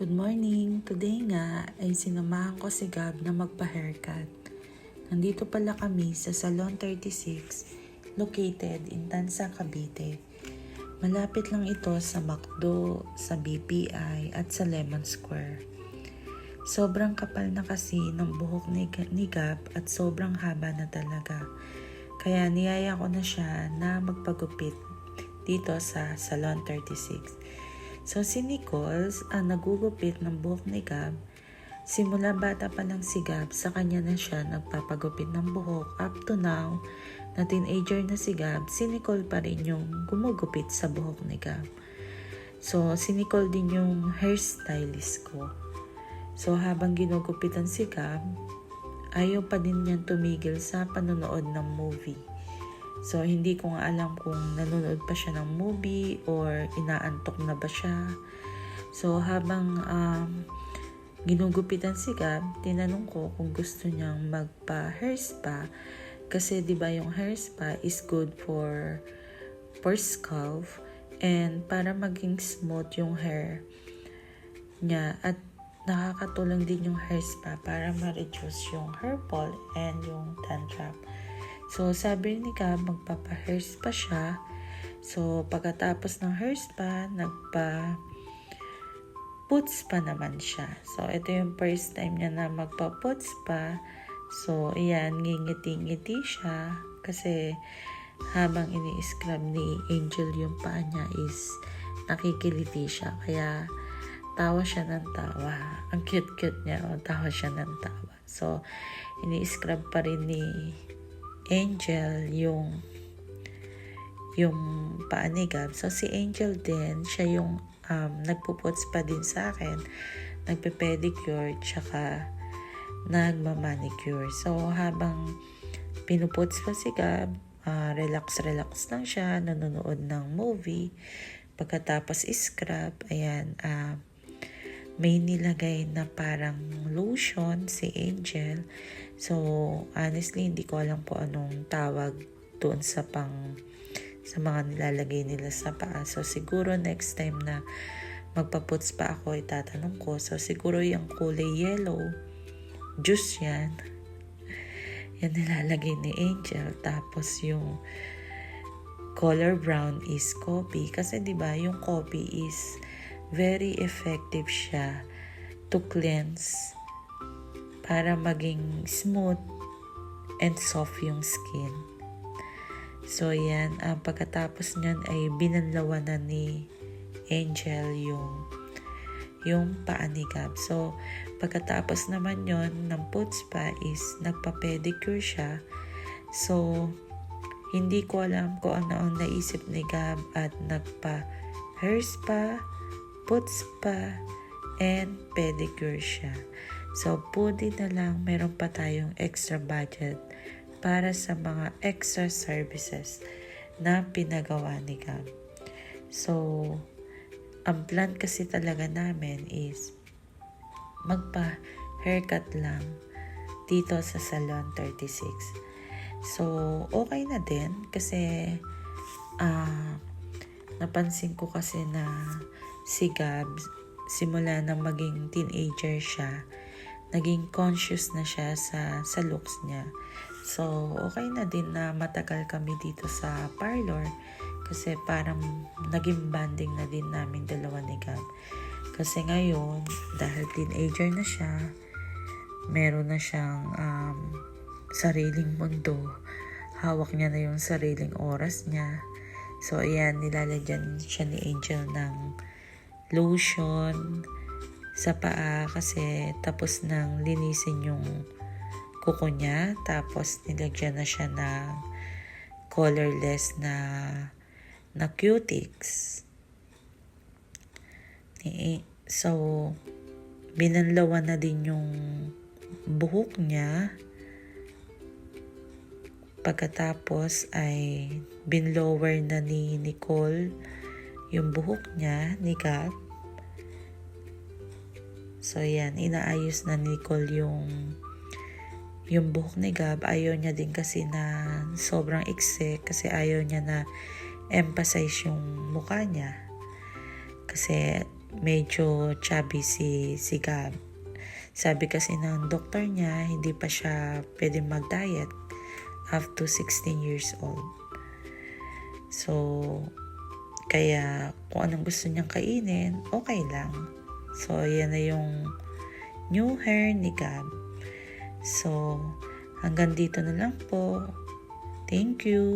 Good morning! Today nga ay sinamahan ko si Gab na magpa-haircut. Nandito pala kami sa Salon 36 located in Tansa, Cavite. Malapit lang ito sa McDo, sa BPI at sa Lemon Square. Sobrang kapal na kasi ng buhok ni Gab at sobrang haba na talaga. Kaya niyaya ko na siya na magpagupit dito sa Salon 36. So si Nicole ang nagugupit ng buhok ni Gab. Simula bata pa lang si Gab, sa kanya na siya nagpapagupit ng buhok. Up to now, na teenager na si Gab, si Nicole pa rin yung gumugupit sa buhok ni Gab. So si Nicole din yung hairstylist ko. So habang ginugupitan si Gab, ayaw pa din niyang tumigil sa panonood ng movie. So, hindi ko nga alam kung nanonood pa siya ng movie or inaantok na ba siya. So, habang ginugupitan si Gab, tinanong ko kung gusto niyang magpa-hair spa. Kasi, di ba yung hair spa is good for scalp and para maging smooth yung hair niya. At nakakatulong din yung hair spa para ma-reduce yung hair fall and yung dandruff. So, sabi ni Gab, magpapa-hair spa siya. So, pagkatapos ng hair spa, nagpa-foot spa naman siya. So, ito yung first time niya na magpa-foot spa. So, iyan, ngingiti-ngiti siya. Kasi, habang ini-scrub ni Angel yung paa niya is nakikiliti siya. Kaya, tawa siya ng tawa. Ang cute-cute niya. Tawa siya ng tawa. So, ini-scrub pa rin ni Angel yung paa ni Gab. So si Angel din, siya yung nagpuputs pa din sa akin, nagpe-pedicure tsaka nagmamanicure. So habang pinuputs pa si Gab, relax lang siya, nanonood ng movie. Pagkatapos scrub, ayan, may nilagay na parang lotion si Angel. So, honestly, hindi ko alam po anong tawag doon sa mga nilalagay nila sa paa. So, siguro next time na magpaputs pa ako, itatanong ko. So, siguro yung kulay yellow, juice yan. Yan nilalagay ni Angel. Tapos yung color brown is coffee. Kasi diba, yung coffee is very effective siya to cleanse para maging smooth and soft yung skin. So yan, pagkatapos nyan ay binanlawan na ni Angel yung paa ni Gab. So pagkatapos naman yon ng foot spa is nagpa-pedicure siya. So hindi ko alam kung ano ang naisip ni Gab at nagpa-hair spa, foot spa, and pedicure siya. So, buti na lang meron pa tayong extra budget para sa mga extra services na pinagawa ni Gab. So, ang plan kasi talaga namin is magpa-haircut lang dito sa Salon 36. So, okay na din kasi napansin ko kasi na si Gab, simula na maging teenager siya, naging conscious na siya sa looks niya. So, okay na din na matagal kami dito sa parlor kasi parang naging bonding na din namin dalawa ni Gab. Kasi ngayon, dahil teenager na siya, meron na siyang sariling mundo. Hawak niya na yung sariling oras niya. So, ayan, nilalagyan siya ni Angel ng lotion sa paa kasi tapos nang linisin yung kuko niya. Tapos nilagyan na siya ng colorless na cutics. So, binanlawan na din yung buhok niya. Pagkatapos ay binlower na ni Nicole yung buhok niya, ni Gab. So, yan, inaayos na ni Nicole yung buhok ni Gab. Ayaw niya din kasi na sobrang ikse kasi ayaw niya na emphasize yung mukha niya. Kasi medyo chubby si Gab. Sabi kasi ng doktor niya, hindi pa siya pwede mag-diet up to 16 years old. So, kaya kung anong gusto niyang kainin, okay lang. So, yan na yung new hair ni Gab. So, hanggang dito na lang po. Thank you.